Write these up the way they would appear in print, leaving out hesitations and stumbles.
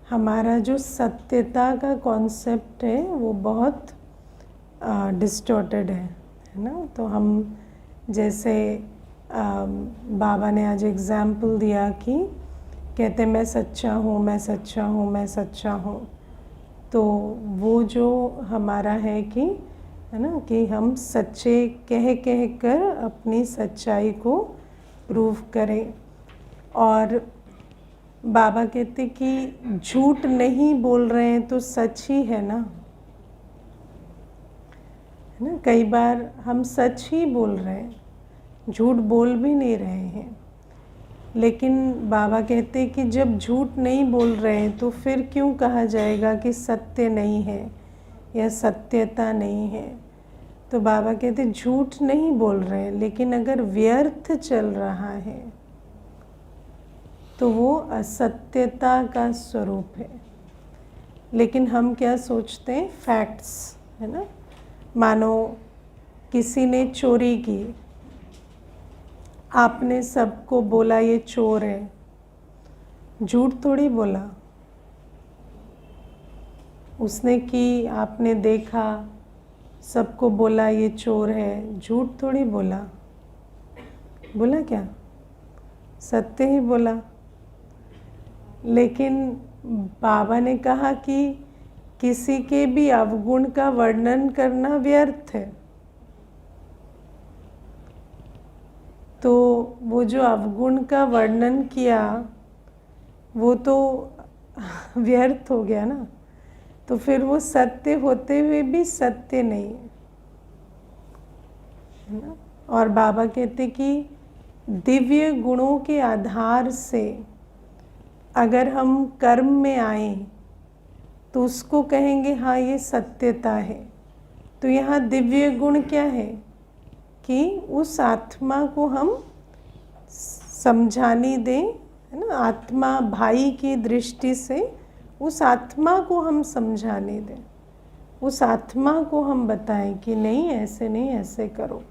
हमारा जो सत्यता का कॉन्सेप्ट है वो बहुत डिस्टॉर्टेड है ना। तो हम जैसे बाबा ने आज एग्ज़ाम्पल दिया कि कहते मैं सच्चा हूँ, मैं सच्चा हूँ, मैं सच्चा हूँ। तो वो जो हमारा है कि है ना कि हम सच्चे कह कह कर अपनी सच्चाई को प्रूव करें। और बाबा कहते कि झूठ नहीं बोल रहे हैं तो सच ही है ना, है ना। कई बार हम सच ही बोल रहे हैं, झूठ बोल भी नहीं रहे हैं। लेकिन बाबा कहते कि जब झूठ नहीं बोल रहे हैं तो फिर क्यों कहा जाएगा कि सत्य नहीं है या सत्यता नहीं है। तो बाबा कहते झूठ नहीं बोल रहे हैं, लेकिन अगर व्यर्थ चल रहा है तो वो असत्यता का स्वरूप है। लेकिन हम क्या सोचते हैं, फैक्ट्स, है ना। मानो किसी ने चोरी की, आपने सबको बोला ये चोर है, झूठ थोड़ी बोला। उसने की, आपने देखा, सबको बोला ये चोर है, झूठ थोड़ी बोला। बोला क्या? सत्य ही बोला। लेकिन बाबा ने कहा कि किसी के भी अवगुण का वर्णन करना व्यर्थ है। तो वो जो अवगुण का वर्णन किया वो तो व्यर्थ हो गया ना। तो फिर वो सत्य होते हुए भी सत्य नहीं है ना। और बाबा कहते कि दिव्य गुणों के आधार से अगर हम कर्म में आए तो उसको कहेंगे हाँ ये सत्यता है। तो यहाँ दिव्य गुण क्या है कि उस आत्मा को हम समझाने दें, है ना। आत्मा भाई की दृष्टि से उस आत्मा को हम समझाने दें, उस आत्मा को हम बताएं कि नहीं ऐसे नहीं, ऐसे करो।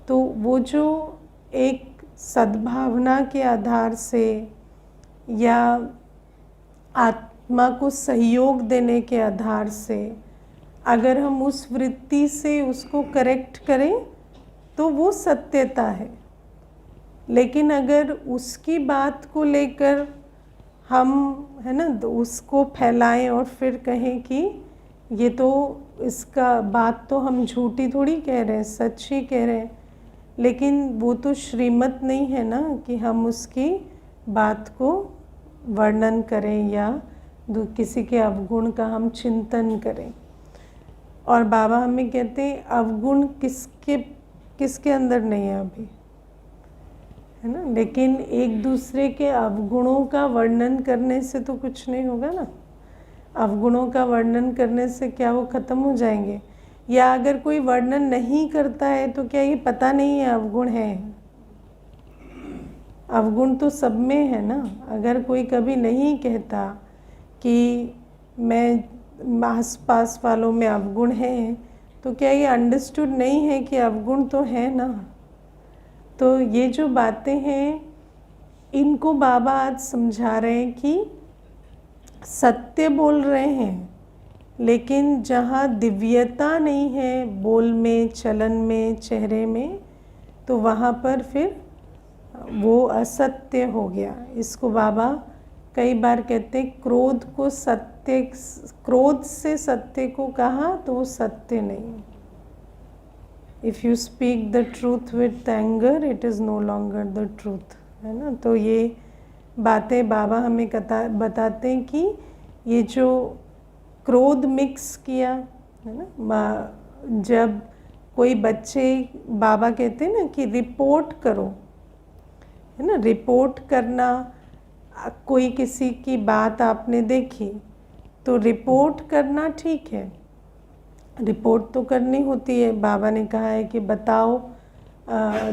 तो वो जो एक सद्भावना के आधार से या आत्मा को सहयोग देने के आधार से अगर हम उस वृत्ति से उसको करेक्ट करें तो वो सत्यता है। लेकिन अगर उसकी बात को लेकर हम, है ना, उसको फैलाएं और फिर कहें कि ये तो इसका बात तो हम झूठी थोड़ी कह रहे हैं, सच ही कह रहे हैं, लेकिन वो तो श्रीमत नहीं है ना कि हम उसकी बात को वर्णन करें या किसी के अवगुण का हम चिंतन करें। और बाबा हमें कहते हैं अवगुण किसके अंदर नहीं है अभी, है ना। लेकिन एक दूसरे के अवगुणों का वर्णन करने से तो कुछ नहीं होगा ना। अवगुणों का वर्णन करने से क्या वो ख़त्म हो जाएंगे? या अगर कोई वर्णन नहीं करता है तो क्या ये पता नहीं है अवगुण है? अवगुण तो सब में है ना। अगर कोई कभी नहीं कहता कि मैं आस पास वालों में अवगुण है, तो क्या ये अंडरस्टूड नहीं है कि अवगुण तो है ना। तो ये जो बातें हैं इनको बाबा आज समझा रहे हैं कि सत्य बोल रहे हैं, लेकिन जहाँ दिव्यता नहीं है बोल में, चलन में, चेहरे में, तो वहाँ पर फिर वो असत्य हो गया। इसको बाबा कई बार कहते हैं क्रोध को सत्य, क्रोध से सत्य को कहा तो वो सत्य नहीं। If you speak the truth with anger it is no longer the truth, है ना। तो ये बातें बाबा हमें बताते हैं कि ये जो क्रोध मिक्स किया, है ना। जब कोई बच्चे, बाबा कहते हैं ना कि रिपोर्ट करो, है ना। रिपोर्ट करना, कोई किसी की बात आपने देखी तो रिपोर्ट करना ठीक है, रिपोर्ट तो करनी होती है। बाबा ने कहा है कि बताओ,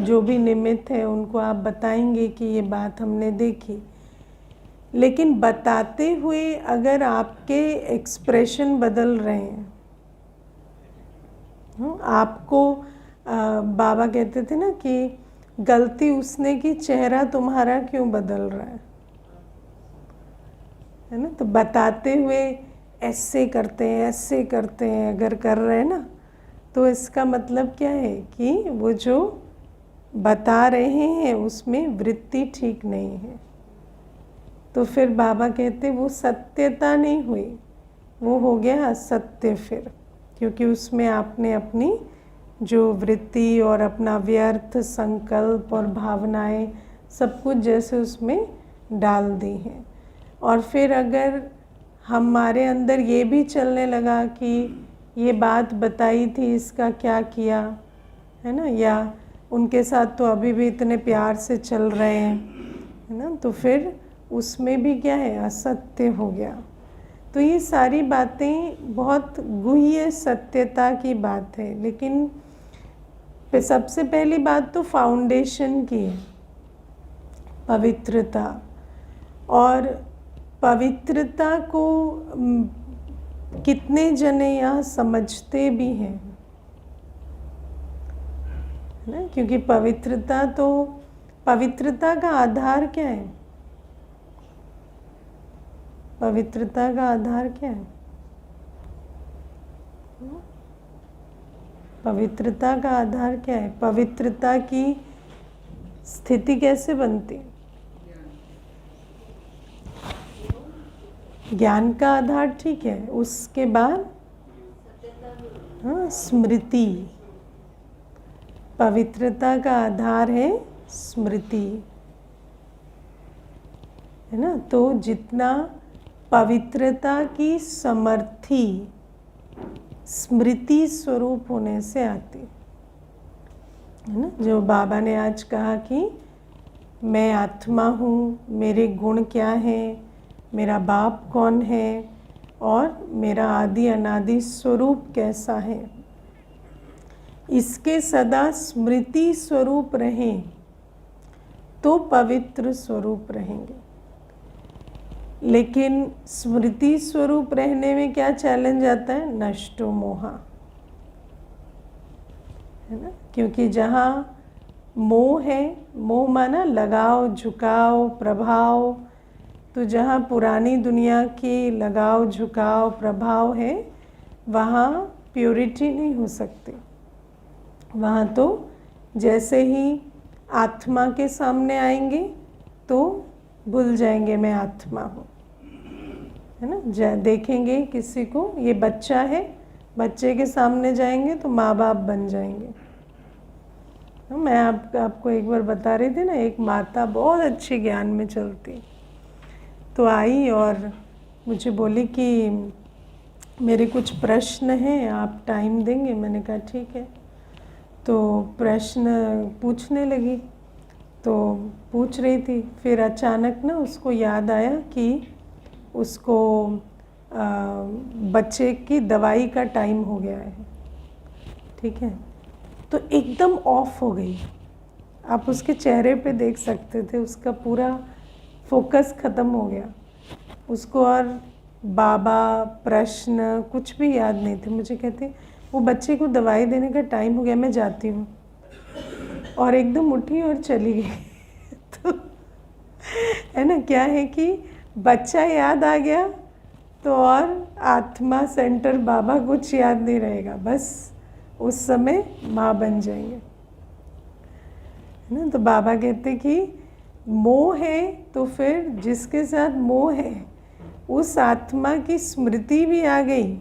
जो भी निमित्त है उनको आप बताएंगे कि ये बात हमने देखी। लेकिन बताते हुए अगर आपके एक्सप्रेशन बदल रहे हैं, आपको बाबा कहते थे ना कि गलती उसने की, चेहरा तुम्हारा क्यों बदल रहा है। है ना। तो बताते हुए ऐसे करते हैं अगर कर रहे हैं ना, तो इसका मतलब क्या है कि वो जो बता रहे हैं उसमें वृत्ति ठीक नहीं है। तो फिर बाबा कहते वो सत्यता नहीं हुई, वो हो गया असत्य फिर, क्योंकि उसमें आपने अपनी जो वृत्ति और अपना व्यर्थ संकल्प और भावनाएं सब कुछ जैसे उसमें डाल दी हैं। और फिर अगर हमारे अंदर ये भी चलने लगा कि ये बात बताई थी, इसका क्या किया, है ना, या उनके साथ तो अभी भी इतने प्यार से चल रहे हैं, है ना, तो फिर उसमें भी क्या है, असत्य हो गया। तो ये सारी बातें बहुत गुह्य सत्यता की बात है, लेकिन सबसे पहली बात तो फाउंडेशन की है, पवित्रता। और पवित्रता को कितने जने यहाँ समझते भी हैं, है ना, क्योंकि पवित्रता का आधार क्या है? पवित्रता का आधार क्या है? पवित्रता का आधार क्या है? पवित्रता की स्थिति कैसे बनती है? ज्ञान का आधार, ठीक है। उसके बाद हाँ, स्मृति। पवित्रता का आधार है स्मृति, है ना। तो जितना पवित्रता की समर्थी स्मृति स्वरूप होने से आती है ना। जो बाबा ने आज कहा कि मैं आत्मा हूँ, मेरे गुण क्या हैं, मेरा बाप कौन है और मेरा आदि अनादि स्वरूप कैसा है, इसके सदा स्मृति स्वरूप रहें तो पवित्र स्वरूप रहेंगे। लेकिन स्मृति स्वरूप रहने में क्या चैलेंज आता है? नष्टो मोहा, है ना। क्योंकि जहाँ मोह है, मोह माना लगाव, झुकाव, प्रभाव, तो जहाँ पुरानी दुनिया की लगाव, झुकाव, प्रभाव है, वहाँ प्योरिटी नहीं हो सकती। वहाँ तो जैसे ही आत्मा के सामने आएंगे तो भूल जाएंगे मैं आत्मा हूँ, है ना। देखेंगे किसी को, ये बच्चा है, बच्चे के सामने जाएंगे तो माँ बाप बन जाएंगे। मैं आपको एक बार बता रही थी ना, एक माता बहुत अच्छी ज्ञान में चलती, तो आई और मुझे बोली कि मेरे कुछ प्रश्न हैं, आप टाइम देंगे? मैंने कहा ठीक है। तो प्रश्न पूछने लगी, तो पूछ रही थी, फिर अचानक ना उसको याद आया कि उसको बच्चे की दवाई का टाइम हो गया है, ठीक है। तो एकदम ऑफ हो गई, आप उसके चेहरे पे देख सकते थे, उसका पूरा फोकस ख़त्म हो गया। उसको और बाबा, प्रश्न कुछ भी याद नहीं थे। मुझे कहते वो बच्चे को दवाई देने का टाइम हो गया, मैं जाती हूँ, और एकदम उठी और चली गई। तो है ना, क्या है कि बच्चा याद आ गया तो और आत्मा, सेंटर, बाबा कुछ याद नहीं रहेगा, बस उस समय माँ बन जाएंगे, है ना। तो बाबा कहते कि मोह है, तो फिर जिसके साथ मोह है उस आत्मा की स्मृति भी आ गई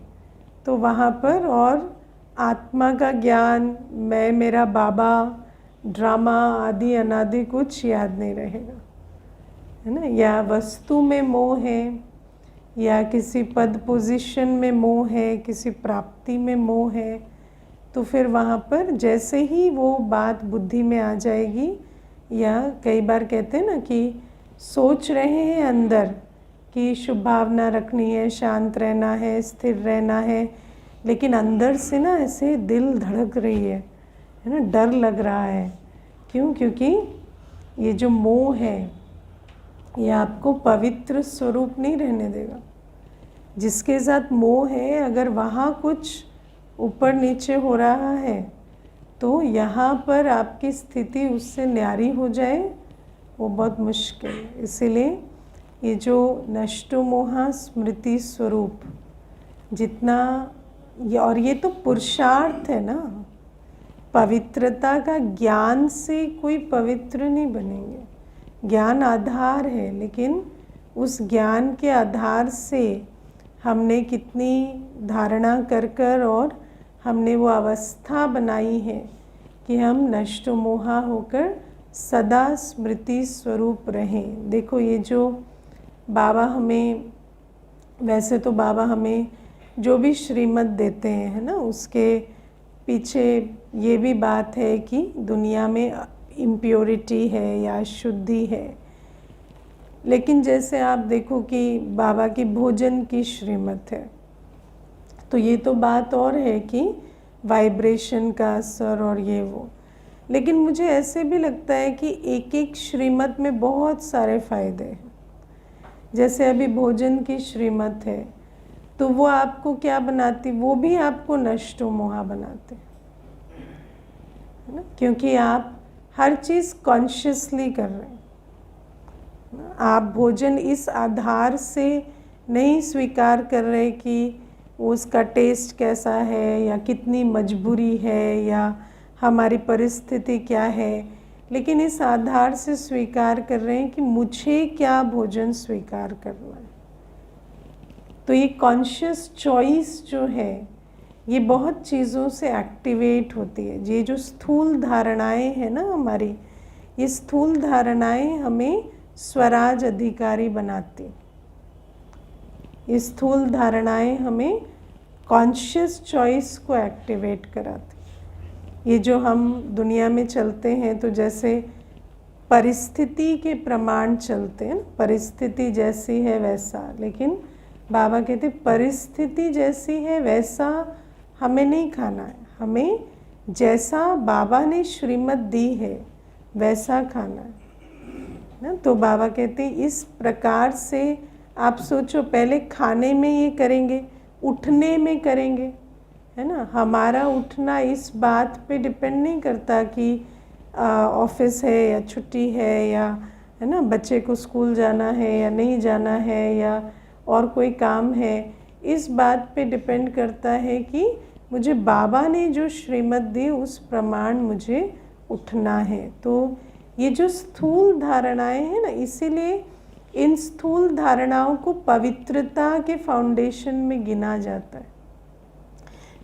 तो वहाँ पर और आत्मा का ज्ञान, मैं, मेरा बाबा, ड्रामा आदि अनादि कुछ याद नहीं रहेगा, है ना। या वस्तु में मोह है, या किसी पद पोजीशन में मोह है, किसी प्राप्ति में मोह है, तो फिर वहाँ पर जैसे ही वो बात बुद्धि में आ जाएगी, या कई बार कहते हैं ना कि सोच रहे हैं अंदर कि शुभ भावना रखनी है, शांत रहना है, स्थिर रहना है, लेकिन अंदर से ना ऐसे दिल धड़क रही है ना, डर लग रहा है। क्यों? क्योंकि ये जो मोह है ये आपको पवित्र स्वरूप नहीं रहने देगा। जिसके साथ मोह है, अगर वहाँ कुछ ऊपर नीचे हो रहा है तो यहाँ पर आपकी स्थिति उससे न्यारी हो जाए, वो बहुत मुश्किल है। इसीलिए ये जो नष्टो मोहा स्मृति स्वरूप जितना, और ये तो पुरुषार्थ है ना, पवित्रता का ज्ञान से कोई पवित्र नहीं बनेंगे। ज्ञान आधार है, लेकिन उस ज्ञान के आधार से हमने कितनी धारणा कर कर और हमने वो अवस्था बनाई है कि हम नष्ट मोहा होकर सदा स्मृति स्वरूप रहें। देखो ये जो बाबा हमें, वैसे तो बाबा हमें जो भी श्रीमत देते हैं है ना, उसके पीछे ये भी बात है कि दुनिया में इम्प्योरिटी है या अशुद्धि है। लेकिन जैसे आप देखो कि बाबा की भोजन की श्रीमत है, तो ये तो बात और है कि वाइब्रेशन का असर और ये वो। लेकिन मुझे ऐसे भी लगता है कि एक एक श्रीमत में बहुत सारे फ़ायदे हैं। जैसे अभी भोजन की श्रीमत है, तो वो आपको क्या बनाती, वो भी आपको नष्टो मोहा बनाते है ना, क्योंकि आप हर चीज़ कॉन्शियसली कर रहे हैं। आप भोजन इस आधार से नहीं स्वीकार कर रहे कि उसका टेस्ट कैसा है या कितनी मजबूरी है या हमारी परिस्थिति क्या है, लेकिन इस आधार से स्वीकार कर रहे हैं कि मुझे क्या भोजन स्वीकार करना है। तो ये कॉन्शियस चॉइस जो है, ये बहुत चीज़ों से एक्टिवेट होती है। ये जो स्थूल धारणाएं हैं ना हमारी, ये स्थूल धारणाएं हमें स्वराज अधिकारी बनाती। ये स्थूल धारणाएं हमें कॉन्शियस चॉइस को एक्टिवेट कराती। ये जो हम दुनिया में चलते हैं, तो जैसे परिस्थिति के प्रमाण चलते हैं, परिस्थिति जैसी है वैसा, लेकिन बाबा कहते परिस्थिति जैसी है वैसा हमें नहीं खाना है, हमें जैसा बाबा ने श्रीमत दी है वैसा खाना है ना। तो बाबा कहते इस प्रकार से आप सोचो, पहले खाने में ये करेंगे, उठने में करेंगे, है ना। हमारा उठना इस बात पे डिपेंड नहीं करता कि ऑफिस है या छुट्टी है या है ना, बच्चे को स्कूल जाना है या नहीं जाना है या और कोई काम है। इस बात पे डिपेंड करता है कि मुझे बाबा ने जो श्रीमत दी उस प्रमाण मुझे उठना है। तो ये जो स्थूल धारणाएं हैं ना, इसीलिए इन स्थूल धारणाओं को पवित्रता के फाउंडेशन में गिना जाता है।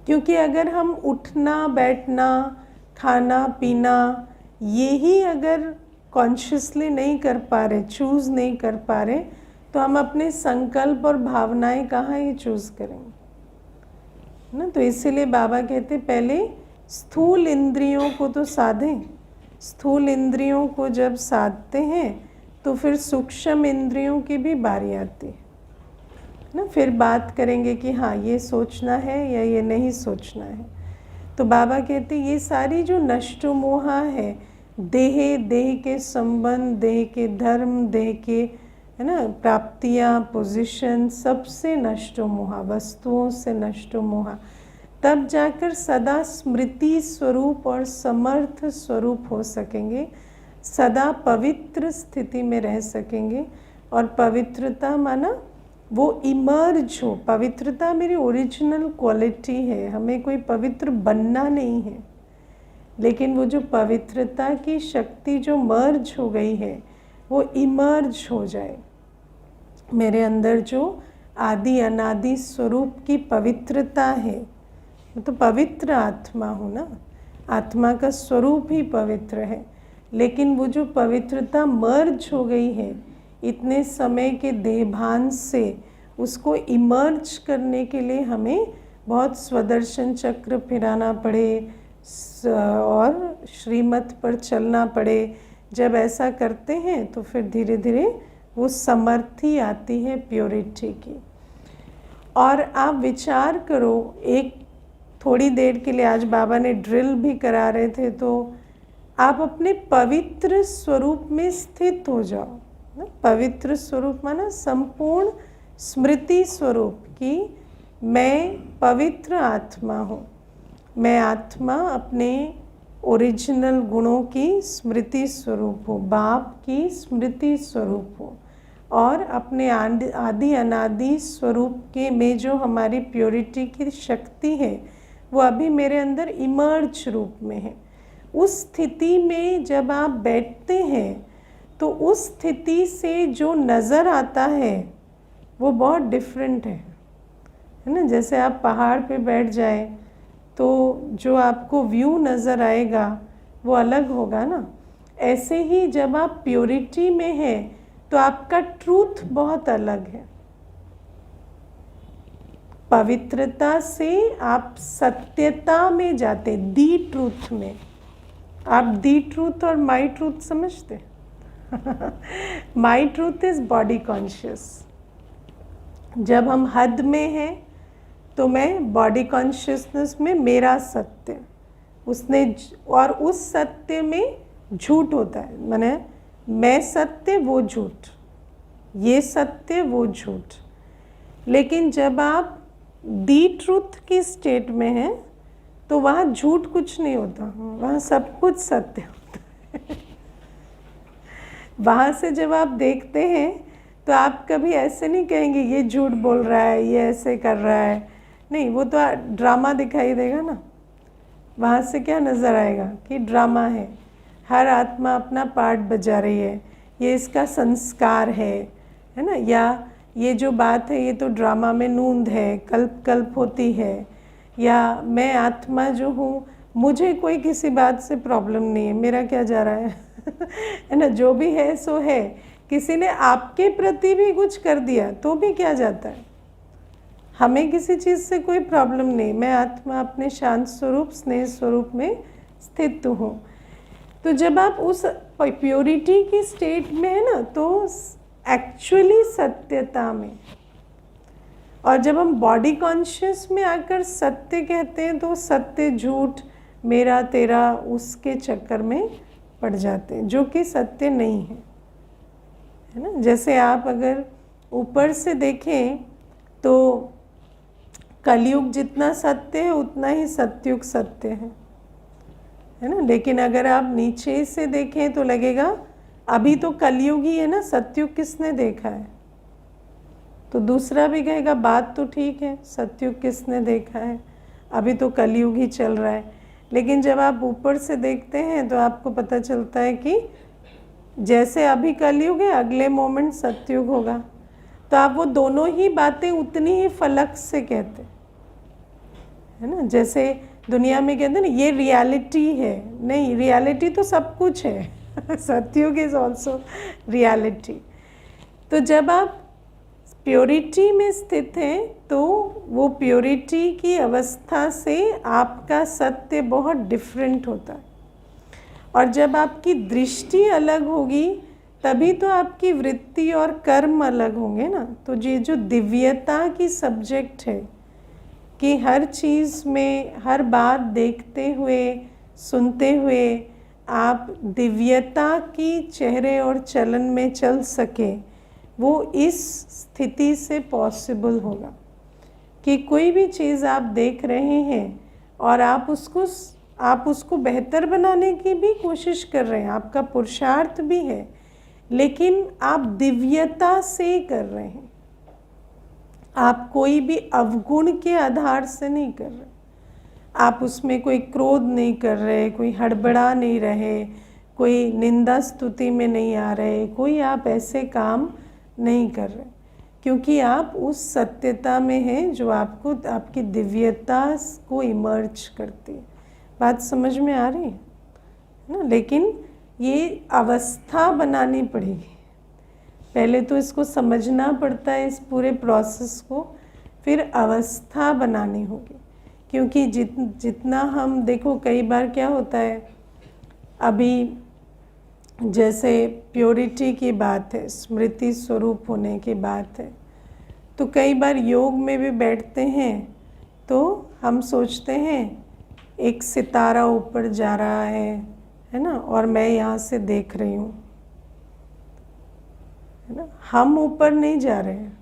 क्योंकि अगर हम उठना बैठना खाना पीना यही अगर कॉन्शियसली नहीं कर पा रहे, चूज़ नहीं कर पा रहे, तो हम अपने संकल्प और भावनाएं कहाँ ये चूज़ करेंगे ना। तो इसीलिए बाबा कहते पहले स्थूल इंद्रियों को तो साधें। स्थूल इंद्रियों को जब साधते हैं तो फिर सूक्ष्म इंद्रियों की भी बारी आती है ना। फिर बात करेंगे कि हाँ ये सोचना है या ये नहीं सोचना है। तो बाबा कहते ये सारी जो नष्टो मोहा है, देह के संबंध, देह के धर्म, देह के है ना प्राप्तियाँ, पोजीशन, सबसे नष्टो मोहा, वस्तुओं से नष्टो मोहा, तब जाकर सदा स्मृति स्वरूप और समर्थ स्वरूप हो सकेंगे, सदा पवित्र स्थिति में रह सकेंगे। और पवित्रता माना वो इमर्ज हो। पवित्रता मेरी ओरिजिनल क्वालिटी है, हमें कोई पवित्र बनना नहीं है, लेकिन वो जो पवित्रता की शक्ति जो मर्ज हो गई है वो इमर्ज हो जाए। मेरे अंदर जो आदि अनादि स्वरूप की पवित्रता है, तो पवित्र आत्मा हूँ ना, आत्मा का स्वरूप ही पवित्र है, लेकिन वो जो पवित्रता मर्ज हो गई है इतने समय के देहभान से, उसको इमर्ज करने के लिए हमें बहुत स्वदर्शन चक्र फिराना पड़े और श्रीमत पर चलना पड़े। जब ऐसा करते हैं तो फिर धीरे धीरे वो समर्थी आती है प्योरिटी की। और आप विचार करो, एक थोड़ी देर के लिए आज बाबा ने ड्रिल भी करा रहे थे, तो आप अपने पवित्र स्वरूप में स्थित हो जाओ। पवित्र स्वरूप माना संपूर्ण स्मृति स्वरूप की मैं पवित्र आत्मा हूँ। मैं आत्मा अपने ओरिजिनल गुणों की स्मृति स्वरूप हूँ, बाप की स्मृति स्वरूप हूँ, और अपने आदि अनादि स्वरूप के में जो हमारी प्योरिटी की शक्ति है वो अभी मेरे अंदर इमर्ज रूप में है। उस स्थिति में जब आप बैठते हैं तो उस स्थिति से जो नज़र आता है वो बहुत डिफरेंट है ना। जैसे आप पहाड़ पे बैठ जाए तो जो आपको व्यू नज़र आएगा वो अलग होगा ना। ऐसे ही जब आप प्योरिटी में हैं तो आपका ट्रूथ बहुत अलग है। पवित्रता से आप सत्यता में जाते, दी ट्रूथ में। आप दी ट्रूथ और माई ट्रूथ समझते? My truth is body conscious. जब हम हद में हैं तो मैं बॉडी कॉन्शियसनेस में मेरा सत्य, उसने और उस सत्य में झूठ होता है, माने मैं सत्य वो झूठ, ये सत्य वो झूठ। लेकिन जब आप दी ट्रूथ की स्टेट में हैं तो वहाँ झूठ कुछ नहीं होता, वहाँ सब कुछ सत्य होता है। वहाँ से जब आप देखते हैं तो आप कभी ऐसे नहीं कहेंगे ये झूठ बोल रहा है, ये ऐसे कर रहा है, नहीं, वो तो ड्रामा दिखाई देगा ना। वहाँ से क्या नज़र आएगा कि ड्रामा है, हर आत्मा अपना पार्ट बजा रही है, ये इसका संस्कार है ना, या ये जो बात है ये तो ड्रामा में नूंद है, कल्प कल्प होती है, या मैं आत्मा जो हूँ मुझे कोई किसी बात से प्रॉब्लम नहीं है, मेरा क्या जा रहा है है ना, जो भी है सो है। किसी ने आपके प्रति भी कुछ कर दिया तो भी क्या जाता है, हमें किसी चीज़ से कोई प्रॉब्लम नहीं, मैं आत्मा अपने शांत स्वरूप स्नेह स्वरूप में स्थित हूँ। तो जब आप उस प्योरिटी की स्टेट में है ना तो एक्चुअली सत्यता में, और जब हम बॉडी कॉन्शियस में आकर सत्य कहते हैं तो सत्य झूठ मेरा तेरा उसके चक्कर में पड़ जाते हैं, जो कि सत्य नहीं है ना। जैसे आप अगर ऊपर से देखें तो कलयुग जितना सत्य है उतना ही सतयुग सत्य है ना। लेकिन अगर आप नीचे से देखें तो लगेगा अभी तो कलयुग ही है ना, सतयुग किसने देखा है? तो दूसरा भी कहेगा बात तो ठीक है, सतयुग किसने देखा है, अभी तो कलयुग ही चल रहा है। लेकिन जब आप ऊपर से देखते हैं तो आपको पता चलता है कि जैसे अभी कलयुग है अगले मोमेंट सतयुग होगा। तो आप वो दोनों ही बातें उतनी ही फलक से कहते है ना। जैसे दुनिया में कहते हैं ना ये रियलिटी है, नहीं, रियलिटी तो सब कुछ है सतयुग इज ऑल्सो रियलिटी। तो जब आप प्योरिटी में स्थित हैं तो वो प्योरिटी की अवस्था से आपका सत्य बहुत डिफरेंट होता है। और जब आपकी दृष्टि अलग होगी तभी तो आपकी वृत्ति और कर्म अलग होंगे ना। तो ये जो दिव्यता की सब्जेक्ट है कि हर चीज़ में हर बात देखते हुए सुनते हुए आप दिव्यता की चेहरे और चलन में चल सके, वो इस स्थिति से पॉसिबल होगा कि कोई भी चीज़ आप देख रहे हैं और आप उसको बेहतर बनाने की भी कोशिश कर रहे हैं, आपका पुरुषार्थ भी है, लेकिन आप दिव्यता से कर रहे हैं। आप कोई भी अवगुण के आधार से नहीं कर रहे, आप उसमें कोई क्रोध नहीं कर रहे, कोई हड़बड़ा नहीं रहे, कोई निंदा स्तुति में नहीं आ रहे, कोई आप ऐसे काम नहीं कर रहे, क्योंकि आप उस सत्यता में हैं जो आपको आपकी दिव्यता को इमर्ज करती है। बात समझ में आ रही है ना। लेकिन ये अवस्था बनानी पड़ेगी, पहले तो इसको समझना पड़ता है इस पूरे प्रोसेस को, फिर अवस्था बनानी होगी। क्योंकि जितना हम देखो, कई बार क्या होता है, अभी जैसे प्योरिटी की बात है, स्मृति स्वरूप होने की बात है, तो कई बार योग में भी बैठते हैं तो हम सोचते हैं एक सितारा ऊपर जा रहा है ना, और मैं यहाँ से देख रही हूँ, है ना। हम ऊपर नहीं जा रहे हैं,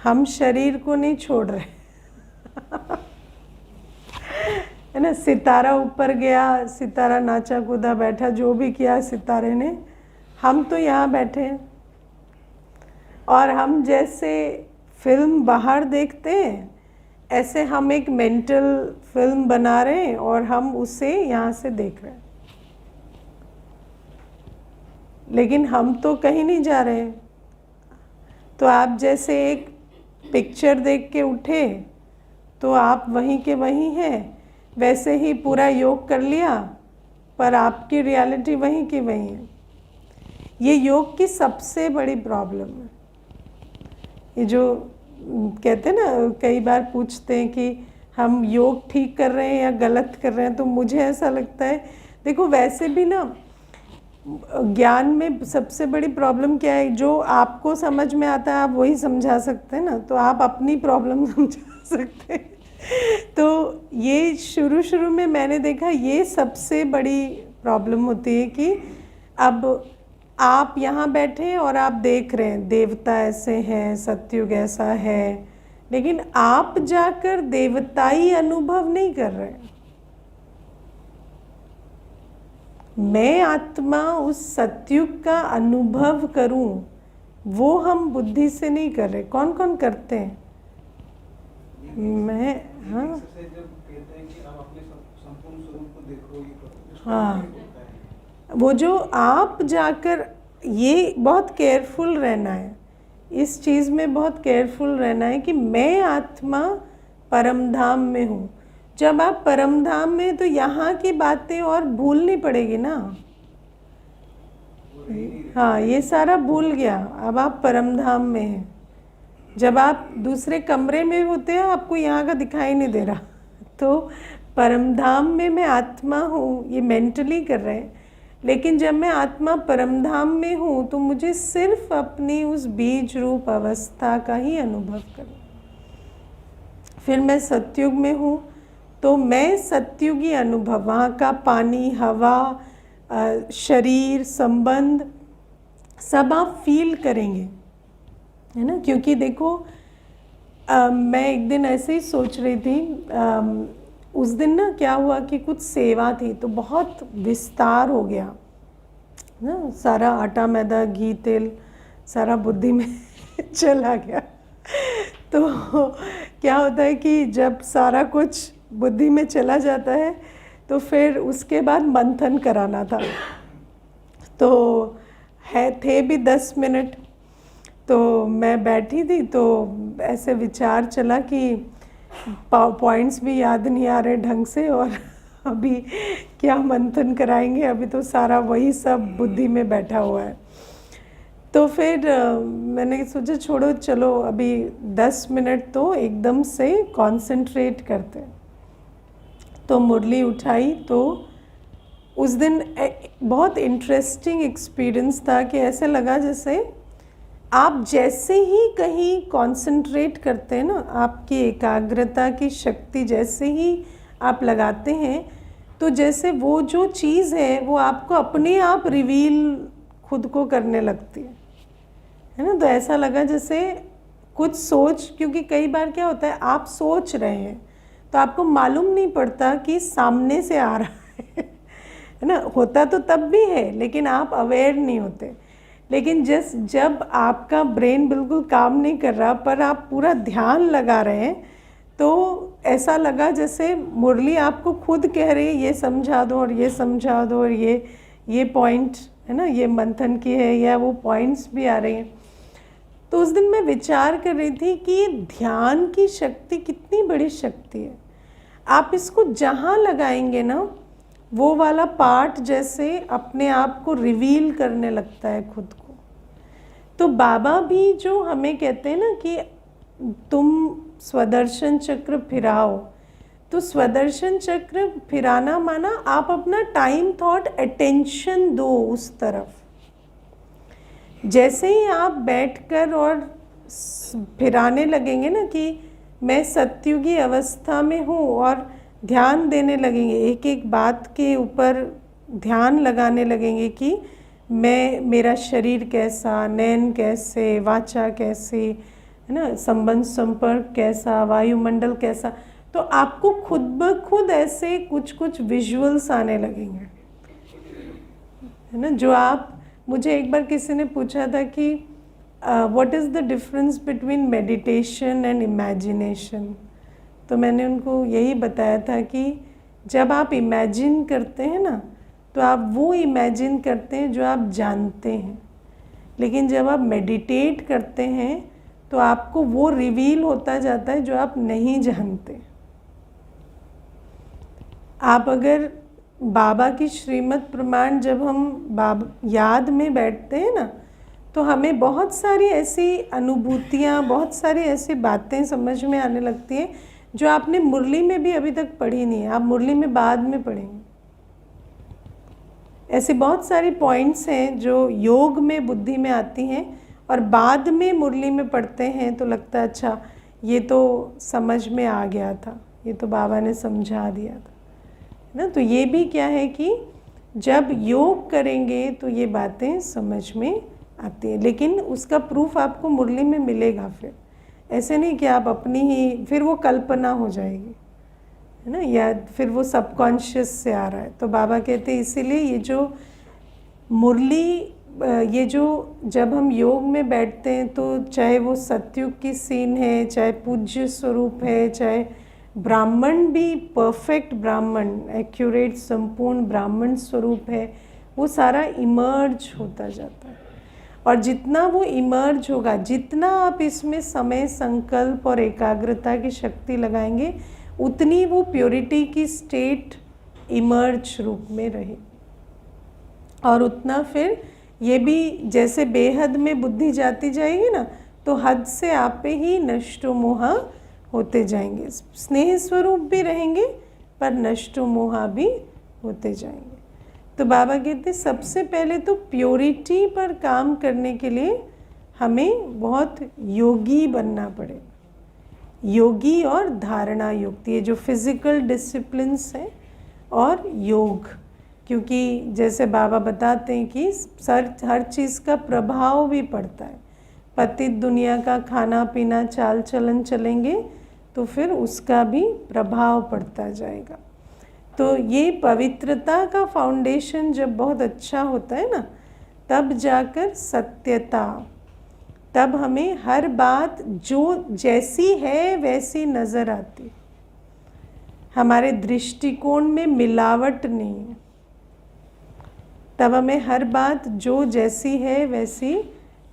हम शरीर को नहीं छोड़ रहे है ना। सितारा ऊपर गया, सितारा नाचा कूदा बैठा, जो भी किया सितारे ने, हम तो यहाँ बैठे हैं, और हम जैसे फिल्म बाहर देखते हैं, ऐसे हम एक मेंटल फिल्म बना रहे हैं और हम उसे यहाँ से देख रहे हैं, लेकिन हम तो कहीं नहीं जा रहे। तो आप जैसे एक पिक्चर देख के उठे तो आप वहीं के वहीं हैं, वैसे ही पूरा योग कर लिया पर आपकी रियलिटी वहीं की वहीं है। ये योग की सबसे बड़ी प्रॉब्लम है। ये जो कहते हैं ना, कई बार पूछते हैं कि हम योग ठीक कर रहे हैं या गलत कर रहे हैं, तो मुझे ऐसा लगता है, देखो वैसे भी ना ज्ञान में सबसे बड़ी प्रॉब्लम क्या है, जो आपको समझ में आता है आप वही समझा सकते हैं ना, तो आप अपनी प्रॉब्लम समझा सकते हैं। तो ये शुरू में मैंने देखा ये सबसे बड़ी प्रॉब्लम होती है कि अब आप यहाँ बैठे और आप देख रहे हैं देवता ऐसे हैं, सतयुग ऐसा है, लेकिन आप जाकर देवताई अनुभव नहीं कर रहे। मैं आत्मा उस सतयुग का अनुभव करूं, वो हम बुद्धि से नहीं कर रहे। कौन कौन करते हैं? मैं हाँ हाँ, वो जो आप जाकर, ये बहुत केयरफुल रहना है, इस चीज़ में बहुत केयरफुल रहना है कि मैं आत्मा परम धाम में हूँ। जब आप परम धाम में, तो यहाँ की बातें और भूलनी पड़ेगी ना। हाँ, ये सारा भूल गया, अब आप परम धाम में हैं। जब आप दूसरे कमरे में होते हैं आपको यहाँ का दिखाई नहीं दे रहा, तो परम धाम में मैं आत्मा हूँ, ये मेंटली कर रहे हैं। लेकिन जब मैं आत्मा परम धाम में हूँ तो मुझे सिर्फ अपनी उस बीज रूप अवस्था का ही अनुभव करना। फिर मैं सतयुग में हूँ तो मैं सतयुगी अनुभव, वहाँ का पानी, हवा, शरीर, संबंध सब आप फील करेंगे, है ना। क्योंकि देखो मैं एक दिन ऐसे ही सोच रही थी, उस दिन ना क्या हुआ कि कुछ सेवा थी तो बहुत विस्तार हो गया ना, सारा आटा मैदा घी तेल सारा बुद्धि में चला गया। तो क्या होता है कि जब सारा कुछ बुद्धि में चला जाता है तो फिर उसके बाद मंथन कराना था। तो थे भी 10 मिनट, तो मैं बैठी थी तो ऐसे विचार चला कि पॉइंट्स भी याद नहीं आ रहे ढंग से, और अभी क्या मंथन कराएंगे, अभी तो सारा वही सब बुद्धि में बैठा हुआ है। तो फिर मैंने सोचा छोड़ो, चलो अभी 10 मिनट तो एकदम से कंसंट्रेट करते हैं। तो मुरली उठाई, तो उस दिन बहुत इंटरेस्टिंग एक्सपीरियंस था कि ऐसे लगा जैसे आप जैसे ही कहीं कंसंट्रेट करते हैं ना, आपकी एकाग्रता की शक्ति जैसे ही आप लगाते हैं, तो जैसे वो जो चीज़ है वो आपको अपने आप रिवील खुद को करने लगती है ना। तो ऐसा लगा जैसे कुछ सोच, क्योंकि कई बार क्या होता है आप सोच रहे हैं तो आपको मालूम नहीं पड़ता कि सामने से आ रहा है ना। होता तो तब भी है लेकिन आप अवेयर नहीं होते। लेकिन जब आपका ब्रेन बिल्कुल काम नहीं कर रहा पर आप पूरा ध्यान लगा रहे हैं, तो ऐसा लगा जैसे मुरली आपको खुद कह रही है ये समझा दो और ये समझा दो, और ये पॉइंट है ना, ये मंथन की है, या वो पॉइंट्स भी आ रही हैं। तो उस दिन मैं विचार कर रही थी कि ध्यान की शक्ति कितनी बड़ी शक्ति है। आप इसको जहाँ लगाएंगे ना, वो वाला पार्ट जैसे अपने आप को रिवील करने लगता है खुद को। तो बाबा भी जो हमें कहते हैं ना कि तुम स्वदर्शन चक्र फिराओ, तो स्वदर्शन चक्र फिराना माना आप अपना टाइम थॉट अटेंशन दो उस तरफ। जैसे ही आप बैठकर और फिराने लगेंगे ना कि मैं सतयुगी अवस्था में हूँ, और ध्यान देने लगेंगे, एक एक बात के ऊपर ध्यान लगाने लगेंगे कि मैं, मेरा शरीर कैसा, नैन कैसे, वाचा कैसी, है ना, संबंध संपर्क कैसा, वायुमंडल कैसा, तो आपको खुद ब खुद ऐसे कुछ कुछ विजुअल्स आने लगेंगे, है ना। जो आप, मुझे एक बार किसी ने पूछा था कि what is the difference between meditation and imagination. तो मैंने उनको यही बताया था कि जब आप इमेजिन करते हैं ना, तो आप वो इमेजिन करते हैं जो आप जानते हैं, लेकिन जब आप मेडिटेट करते हैं तो आपको वो रिवील होता जाता है जो आप नहीं जानते। आप अगर बाबा की श्रीमद् प्रमाण जब हम बाबा याद में बैठते हैं ना, तो हमें बहुत सारी ऐसी अनुभूतियाँ, बहुत सारी ऐसी बातें समझ में आने लगती हैं जो आपने मुरली में भी अभी तक पढ़ी नहीं है, आप मुरली में बाद में पढ़ेंगे। ऐसे बहुत सारी पॉइंट्स हैं जो योग में बुद्धि में आती हैं और बाद में मुरली में पढ़ते हैं तो लगता है अच्छा ये तो समझ में आ गया था, ये तो बाबा ने समझा दिया था, है ना। तो ये भी क्या है कि जब योग करेंगे तो ये बातें समझ में आती हैं, लेकिन उसका प्रूफ आपको मुरली में मिलेगा। फिर ऐसे नहीं कि आप अपनी ही, फिर वो कल्पना हो जाएगी, है ना, या फिर वो सबकॉन्शियस से आ रहा है। तो बाबा कहते हैं इसीलिए ये जो मुरली, ये जो जब हम योग में बैठते हैं तो चाहे वो सतयुग की सीन है, चाहे पूज्य स्वरूप है, चाहे ब्राह्मण भी परफेक्ट ब्राह्मण, एक्यूरेट संपूर्ण ब्राह्मण स्वरूप है, वो सारा इमर्ज होता जाता है। और जितना वो इमर्ज होगा, जितना आप इसमें समय, संकल्प और एकाग्रता की शक्ति लगाएंगे, उतनी वो प्योरिटी की स्टेट इमर्ज रूप में रहे। और उतना फिर ये भी जैसे बेहद में बुद्धि जाती जाएगी ना, तो हद से आप पे ही नष्टो मोहा होते जाएंगे। स्नेह स्वरूप भी रहेंगे पर नष्टो मोहा भी होते जाएंगे। तो बाबा कहते सबसे पहले तो प्योरिटी पर काम करने के लिए हमें बहुत योगी बनना पड़ेगा। योगी और धारणा युक्त, ये जो फिज़िकल डिसिप्लिन्स हैं और योग, क्योंकि जैसे बाबा बताते हैं कि हर चीज़ का प्रभाव भी पड़ता है। पतित दुनिया का खाना पीना चाल चलन चलेंगे तो फिर उसका भी प्रभाव पड़ता जाएगा। तो ये पवित्रता का फाउंडेशन जब बहुत अच्छा होता है ना, तब जाकर सत्यता, तब हमें हर बात जो जैसी है वैसी नज़र आती, हमारे दृष्टिकोण में मिलावट नहीं है, तब हमें हर बात जो जैसी है वैसी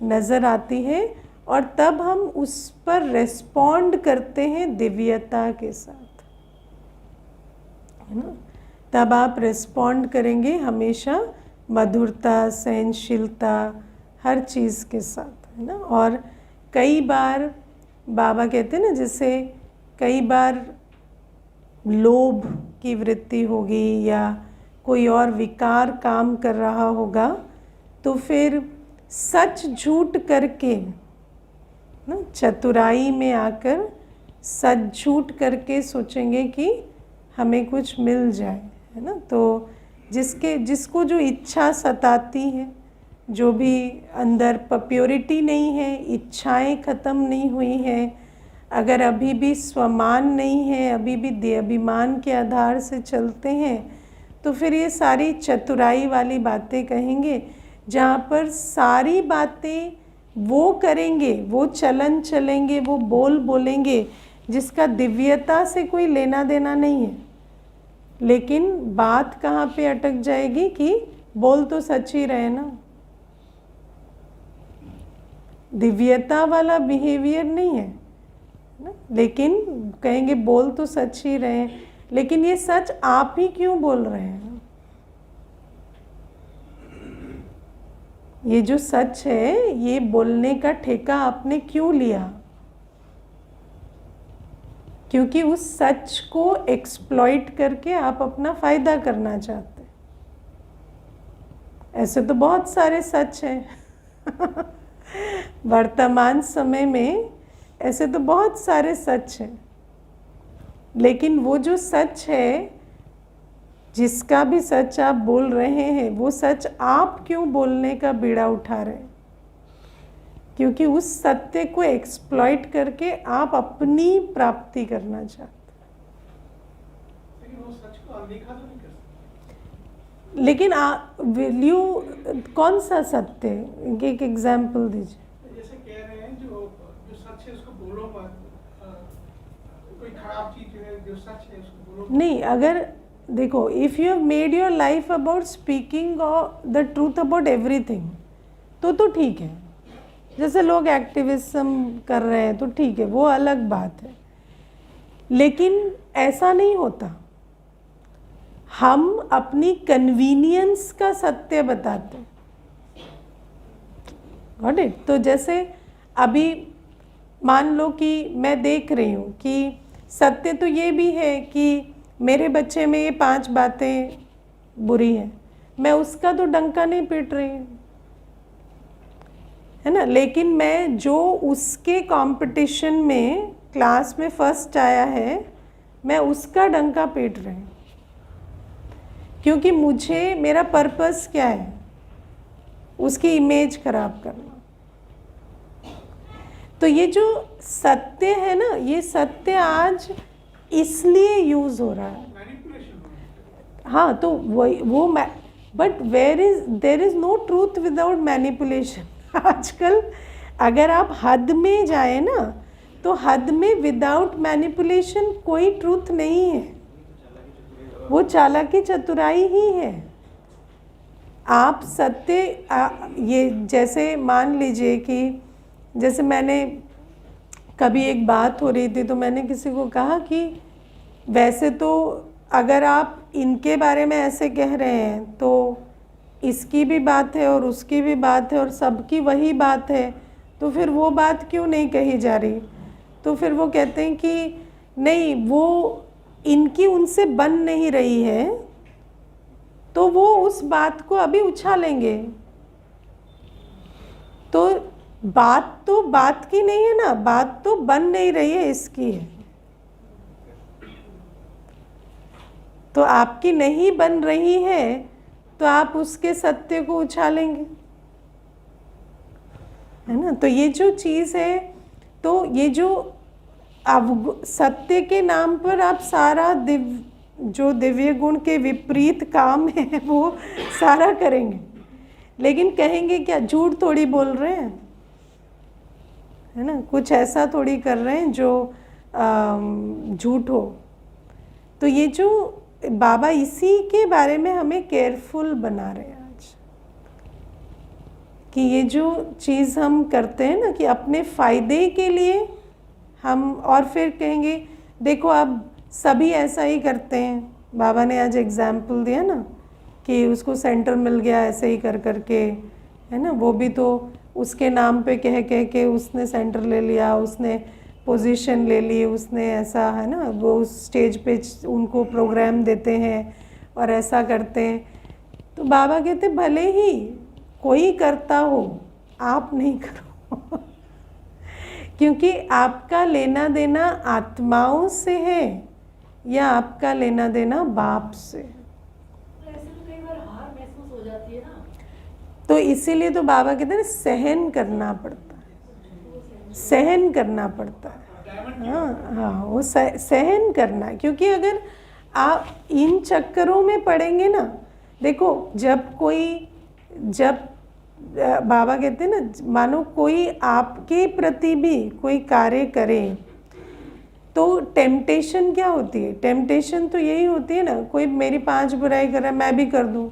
नज़र आती है और तब हम उस पर रेस्पॉन्ड करते हैं दिव्यता के साथ, है ना। तब आप रेस्पॉन्ड करेंगे हमेशा मधुरता, सहनशीलता, हर चीज़ के साथ, है ना। और कई बार बाबा कहते हैं ना, जैसे कई बार लोभ की वृत्ति होगी या कोई और विकार काम कर रहा होगा, तो फिर सच झूठ करके ना, चतुराई में आकर सच झूठ करके सोचेंगे कि हमें कुछ मिल जाए, है ना। तो जिसको जो इच्छा सताती है, जो भी अंदर प्योरिटी नहीं है, इच्छाएं ख़त्म नहीं हुई हैं, अगर अभी भी स्वमान नहीं है, अभी भी देहाभिमान के आधार से चलते हैं, तो फिर ये सारी चतुराई वाली बातें कहेंगे, जहाँ पर सारी बातें वो करेंगे, वो चलन चलेंगे, वो बोल बोलेंगे जिसका दिव्यता से कोई लेना देना नहीं है। लेकिन बात कहाँ पे अटक जाएगी कि बोल तो सच ही रहे ना, दिव्यता वाला बिहेवियर नहीं है ना, लेकिन कहेंगे बोल तो सच ही रहे, लेकिन ये सच आप ही क्यों बोल रहे हैं? ये जो सच है, ये बोलने का ठेका आपने क्यों लिया? क्योंकि उस सच को एक्सप्लॉइट करके आप अपना फ़ायदा करना चाहते हैं। ऐसे तो बहुत सारे सच हैं वर्तमान समय में ऐसे तो बहुत सारे सच हैं, लेकिन वो जो सच है, जिसका भी सच आप बोल रहे हैं, वो सच आप क्यों बोलने का बीड़ा उठा रहे हैं? क्योंकि उस सत्य को एक्सप्लॉइट करके आप अपनी प्राप्ति करना चाहते हैं। लेकिन वो सच को अनदेखा तो नहीं कर सकते। लेकिन कौन सा सत्य है? एक एग्जाम्पल दीजिए। जैसे कह रहे हैं जो जो सच है उसको बोलो मत, कोई खराब चीज जो है जो सच है उसको बोलो। नहीं, अगर देखो, if you have made your life about speaking the truth about everything तो ठीक है। जैसे लोग एक्टिविज्म कर रहे हैं तो ठीक है, वो अलग बात है, लेकिन ऐसा नहीं होता। हम अपनी कन्वीनियंस का सत्य बताते हैं। Got it? तो जैसे अभी मान लो कि मैं देख रही हूँ कि सत्य तो ये भी है कि मेरे बच्चे में ये 5 बातें बुरी हैं, मैं उसका तो डंका नहीं पीट रही हूँ, है ना, लेकिन मैं जो उसके कंपटीशन में क्लास में फर्स्ट आया है मैं उसका डंका पीट रही हूँ, क्योंकि मुझे, मेरा पर्पस क्या है? उसकी इमेज खराब करना। तो ये जो सत्य है ना, ये सत्य आज इसलिए यूज हो रहा है। हाँ, तो वो but there is no truth without manipulation. आजकल अगर आप हद में जाए ना, तो हद में विदाउट मैनिपुलेशन कोई ट्रूथ नहीं है, वो चालाकी चतुराई ही है। आप सत्य ये जैसे मान लीजिए कि जैसे मैंने कभी एक बात हो रही थी तो मैंने किसी को कहा कि वैसे तो अगर आप इनके बारे में ऐसे कह रहे हैं तो इसकी भी बात है और उसकी भी बात है और सबकी वही बात है, तो फिर वो बात क्यों नहीं कही जा रही? तो फिर वो कहते हैं कि नहीं, वो इनकी उनसे बन नहीं रही है, तो वो उस बात को अभी उछालेंगे। तो बात की नहीं है ना, बात तो बन नहीं रही है, इसकी है। तो आपकी नहीं बन रही है तो आप उसके सत्य को उछालेंगे, है ना। तो ये जो चीज़ है, तो ये जो सत्य के नाम पर आप सारा जो दिव्य गुण के विपरीत काम है वो सारा करेंगे, लेकिन कहेंगे क्या? झूठ थोड़ी बोल रहे हैं, है ना, कुछ ऐसा थोड़ी कर रहे हैं जो झूठ हो। तो ये जो बाबा इसी के बारे में हमें केयरफुल बना रहे हैं आज, कि ये जो चीज़ हम करते हैं ना कि अपने फ़ायदे के लिए हम, और फिर कहेंगे देखो अब सभी ऐसा ही करते हैं। बाबा ने आज एग्जाम्पल दिया ना कि उसको सेंटर मिल गया ऐसे ही कर करके, है ना, वो भी तो उसके नाम पे कह के उसने सेंटर ले लिया, उसने पोजीशन ले ली, उसने ऐसा, है ना, वो उस स्टेज पे उनको प्रोग्राम देते हैं और ऐसा करते हैं। तो बाबा कहते भले ही कोई करता हो, आप नहीं करो क्योंकि आपका लेना देना आत्माओं से है या आपका लेना देना बाप से। ऐसे तो कई बार हार महसूस हो जाती है ना, तो इसीलिए तो बाबा कहते हैं सहन करना पड़ता है, सहन करना पड़ता है। हाँ हाँ, वो सहन करना है, क्योंकि अगर आप इन चक्करों में पड़ेंगे ना, देखो जब बाबा कहते हैं ना, मानो कोई आपके प्रति भी कोई कार्य करे तो टेम्पटेशन क्या होती है? टेम्पटेशन तो यही होती है ना, कोई मेरी 5 बुराई कर रहा है मैं भी कर दूं।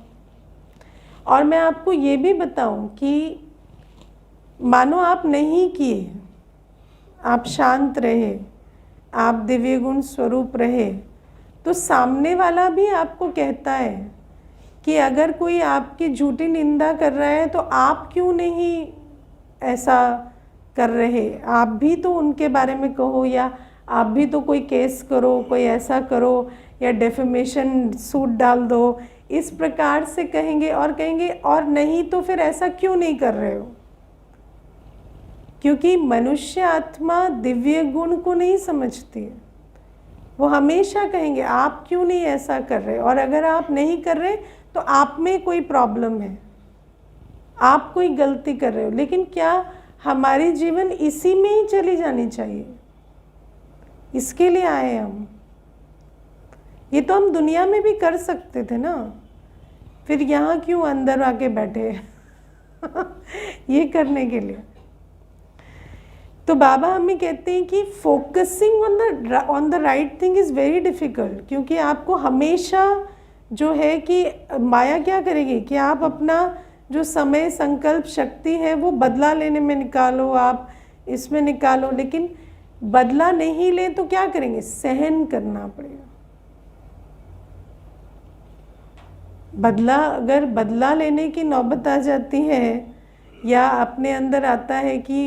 और मैं आपको ये भी बताऊं कि मानो आप नहीं किए, आप शांत रहे, आप दिव्य गुण स्वरूप रहे, तो सामने वाला भी आपको कहता है कि अगर कोई आपकी झूठी निंदा कर रहा है तो आप क्यों नहीं ऐसा कर रहे, आप भी तो उनके बारे में कहो, या आप भी तो कोई केस करो, कोई ऐसा करो, या डेफेमेशन सूट डाल दो, इस प्रकार से कहेंगे। और कहेंगे और नहीं तो फिर ऐसा क्यों नहीं कर रहे हो? क्योंकि मनुष्य आत्मा दिव्य गुण को नहीं समझती है, वो हमेशा कहेंगे आप क्यों नहीं ऐसा कर रहे, और अगर आप नहीं कर रहे तो आप में कोई प्रॉब्लम है, आप कोई गलती कर रहे हो। लेकिन क्या हमारी जीवन इसी में ही चली जानी चाहिए? इसके लिए आए हम। ये तो हम दुनिया में भी कर सकते थे ना, फिर यहाँ क्यों अंदर आके बैठे ये करने के लिए। तो बाबा हमें कहते हैं कि focusing on the right thing is very difficult, क्योंकि आपको हमेशा जो है कि माया क्या करेगी कि आप अपना जो समय संकल्प शक्ति है वो बदला लेने में निकालो, आप इसमें निकालो, लेकिन बदला नहीं ले तो क्या करेंगे, सहन करना पड़ेगा। बदला, अगर बदला लेने की नौबत आ जाती है या अपने अंदर आता है कि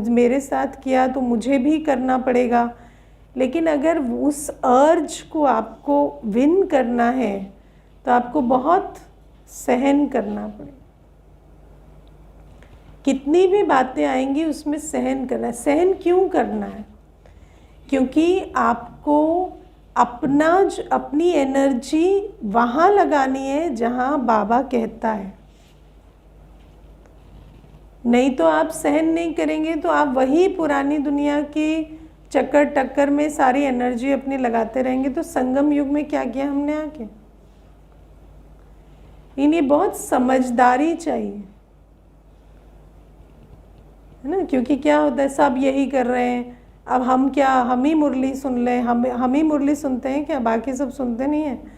मेरे साथ किया तो मुझे भी करना पड़ेगा, लेकिन अगर उस अर्ज को आपको विन करना है तो आपको बहुत सहन करना पड़ेगा। कितनी भी बातें आएंगी उसमें सहन करना है। सहन क्यों करना है? क्योंकि आपको अपनी एनर्जी वहाँ लगानी है जहाँ बाबा कहता है। नहीं तो आप सहन नहीं करेंगे तो आप वही पुरानी दुनिया की चक्कर टक्कर में सारी एनर्जी अपनी लगाते रहेंगे। तो संगम युग में क्या किया हमने आके? इन्हें बहुत समझदारी चाहिए, है ना, क्योंकि क्या होता है सब यही कर रहे हैं, अब हम क्या, हम ही मुरली सुन लें, हम ही मुरली सुनते हैं क्या, बाकी सब सुनते नहीं हैं,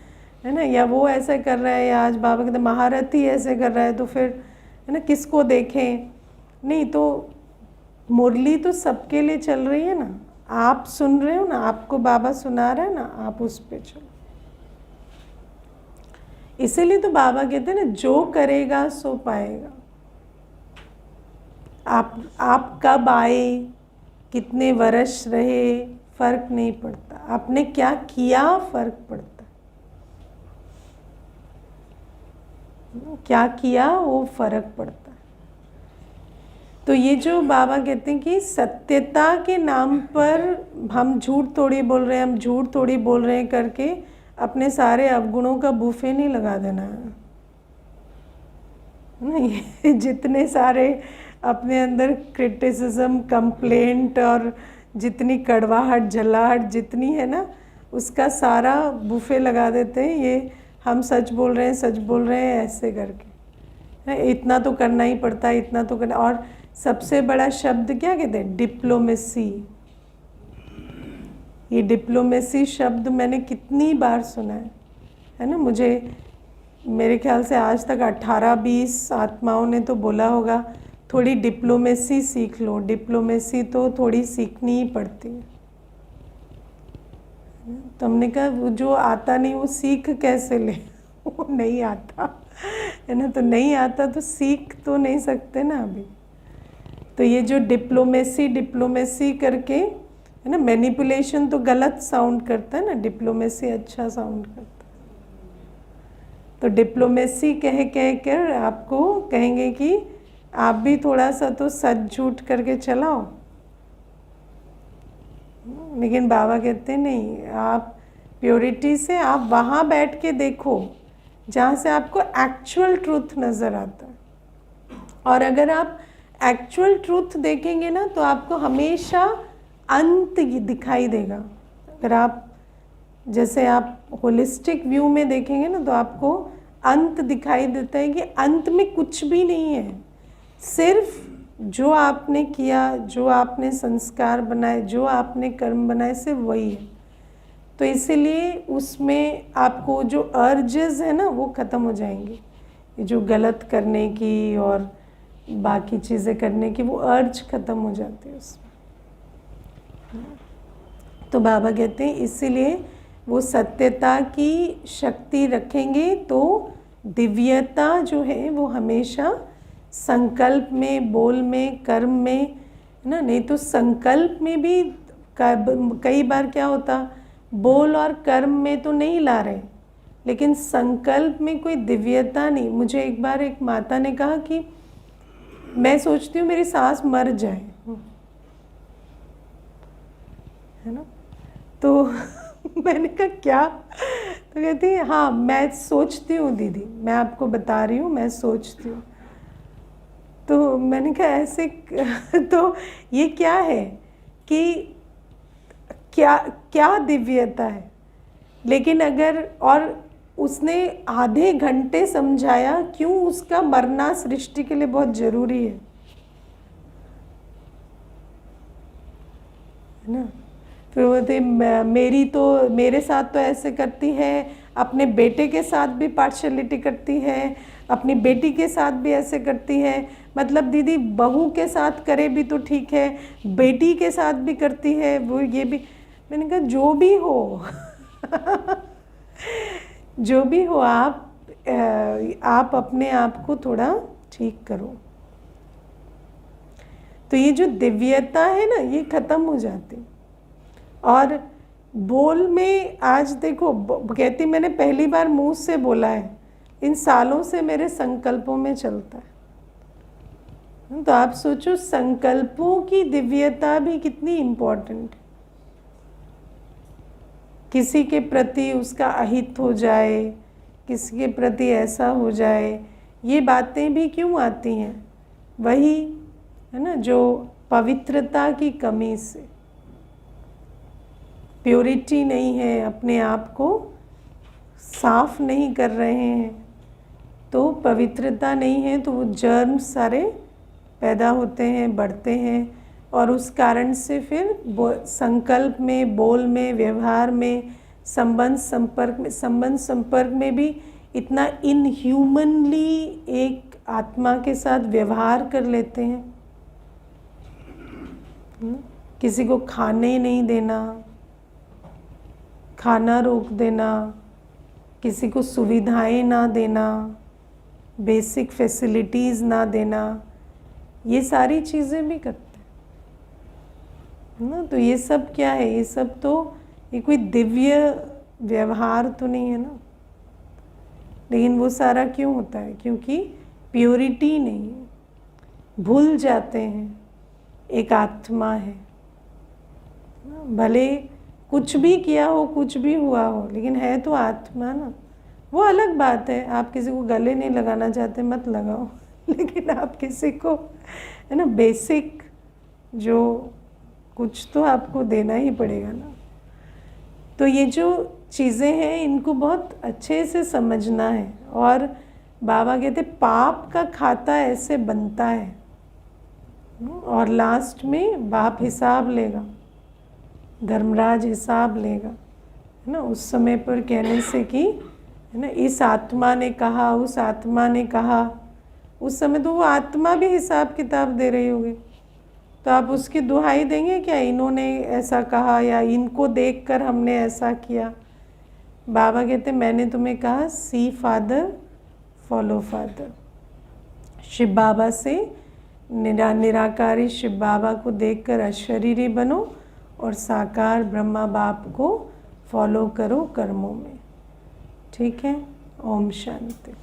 है ना, या वो ऐसे कर रहा है, या आज बाबा कहते महारथी ऐसे कर रहा है, तो फिर है ना किसको देखें? नहीं, तो मुरली तो सबके लिए चल रही है ना, आप सुन रहे हो ना, आपको बाबा सुना रहा है ना, आप उस पे चलो। इसीलिए तो बाबा कहते हैं ना, जो करेगा सो पाएगा। आप कब आए, कितने वर्ष रहे, फर्क नहीं पड़ता, आपने क्या किया फर्क पड़ता है, क्या किया वो फर्क पड़ता है। तो ये जो बाबा कहते हैं कि सत्यता के नाम पर हम झूठ थोड़ी बोल रहे हैं, हम झूठ थोड़ी बोल रहे हैं करके अपने सारे अवगुणों का बूफे नहीं लगा देना है। नहीं, जितने सारे अपने अंदर क्रिटिसिज्म, कंप्लेंट और जितनी कड़वाहट, जलाहट जितनी है ना, उसका सारा बूफे लगा देते हैं। ये हम सच बोल रहे हैं, सच बोल रहे हैं ऐसे करके, इतना तो करना ही पड़ता है, इतना तो करना। और सबसे बड़ा शब्द क्या कहते हैं? डिप्लोमेसी। ये डिप्लोमेसी शब्द मैंने कितनी बार सुना है ना। मुझे मेरे ख्याल से आज तक 18-20 आत्माओं ने तो बोला होगा थोड़ी डिप्लोमेसी सीख लो। डिप्लोमेसी तो थोड़ी सीखनी ही पड़ती है। तो हमने कहा वो जो आता नहीं वो सीख कैसे ले? वो नहीं आता है ना, तो नहीं आता तो सीख तो नहीं सकते ना अभी। तो ये जो डिप्लोमेसी करके है ना, मैनिपुलेशन तो गलत साउंड करता है ना, डिप्लोमेसी अच्छा साउंड करता है। तो डिप्लोमेसी कह कर आपको कहेंगे कि आप भी थोड़ा सा तो सच झूठ करके चलाओ, लेकिन बाबा कहते नहीं, आप प्योरिटी से आप वहाँ बैठ के देखो जहाँ से आपको एक्चुअल ट्रूथ नज़र आता है। और अगर आप एक्चुअल ट्रूथ देखेंगे ना तो आपको हमेशा अंत दिखाई देगा। अगर आप जैसे आप होलिस्टिक व्यू में देखेंगे ना तो आपको अंत दिखाई देता है कि अंत में कुछ भी नहीं है, सिर्फ जो आपने किया, जो आपने संस्कार बनाए, जो आपने कर्म बनाए, सिर्फ वही है। तो इसीलिए उसमें आपको जो अर्जेस है ना वो ख़त्म हो जाएंगी, ये जो गलत करने की और बाकी चीज़ें करने की, वो अर्ज ख़त्म हो जाती है उसमें। तो बाबा कहते हैं इसीलिए वो सत्यता की शक्ति रखेंगे तो दिव्यता जो है वो हमेशा संकल्प में, बोल में, कर्म में, है ना। नहीं तो संकल्प में भी कई बार क्या होता, बोल और कर्म में तो नहीं ला रहे, लेकिन संकल्प में कोई दिव्यता नहीं। मुझे एक बार एक माता ने कहा कि मैं सोचती हूँ मेरी सास मर जाए, है ना। तो मैंने कहा क्या? तो कहती है हाँ मैं सोचती हूँ दीदी, मैं आपको बता रही हूँ, मैं सोचती हूँ। तो मैंने कहा ऐसे तो ये क्या है कि क्या दिव्यता है? लेकिन अगर, और उसने आधे घंटे समझाया क्यों उसका मरना सृष्टि के लिए बहुत ज़रूरी है। है ना। फिर बोलते मेरी तो मेरे साथ तो ऐसे करती है, अपने बेटे के साथ भी पार्शलिटी करती है, अपनी बेटी के साथ भी ऐसे करती है। मतलब दीदी बहू के साथ करे भी तो ठीक है, बेटी के साथ भी करती है वो, ये भी। मैंने कहा जो भी हो जो भी हो, आप अपने आप को थोड़ा ठीक करो। तो ये जो दिव्यता है ना, ये ख़त्म हो जाती। और बोल में आज देखो, कहती मैंने पहली बार मुंह से बोला है, इन सालों से मेरे संकल्पों में चलता है। तो आप सोचो संकल्पों की दिव्यता भी कितनी इम्पोर्टेंट है। किसी के प्रति उसका अहित हो जाए, किसी के प्रति ऐसा हो जाए, ये बातें भी क्यों आती हैं? वही है ना, जो पवित्रता की कमी से, प्योरिटी नहीं है, अपने आप को साफ नहीं कर रहे हैं, तो पवित्रता नहीं है, तो वो जर्म सारे पैदा होते हैं, बढ़ते हैं। और उस कारण से फिर संकल्प में, बोल में, व्यवहार में, संबंध संपर्क में भी इतना इनह्यूमनली एक आत्मा के साथ व्यवहार कर लेते हैं। किसी को खाने नहीं देना, खाना रोक देना, किसी को सुविधाएं ना देना, बेसिक फैसिलिटीज़ ना देना, ये सारी चीज़ें भी करते हैं ना। तो ये सब क्या है? ये सब तो ये कोई दिव्य व्यवहार तो नहीं है ना। लेकिन वो सारा क्यों होता है? क्योंकि प्योरिटी नहीं है, भूल जाते हैं एक आत्मा है। भले कुछ भी किया हो, कुछ भी हुआ हो, लेकिन है तो आत्मा ना। वो अलग बात है, आप किसी को गले नहीं लगाना चाहते, मत लगाओ, लेकिन आप किसी को है ना बेसिक जो कुछ तो आपको देना ही पड़ेगा ना। तो ये जो चीज़ें हैं इनको बहुत अच्छे से समझना है। और बाबा कहते पाप का खाता ऐसे बनता है, और लास्ट में बाप हिसाब लेगा, धर्मराज हिसाब लेगा, है ना। उस समय पर कहने से कि है ना, इस आत्मा ने कहा, उस आत्मा ने कहा, उस समय तो वो आत्मा भी हिसाब किताब दे रही होगी। तो आप उसकी दुहाई देंगे क्या, इन्होंने ऐसा कहा या इनको देखकर हमने ऐसा किया? बाबा कहते मैंने तुम्हें कहा सी फादर फॉलो फादर। शिव बाबा से निराकारी शिव बाबा को देखकर अशरीरी बनो और साकार ब्रह्मा बाप को फॉलो करो कर्मों में। ठीक है। ओम शांति।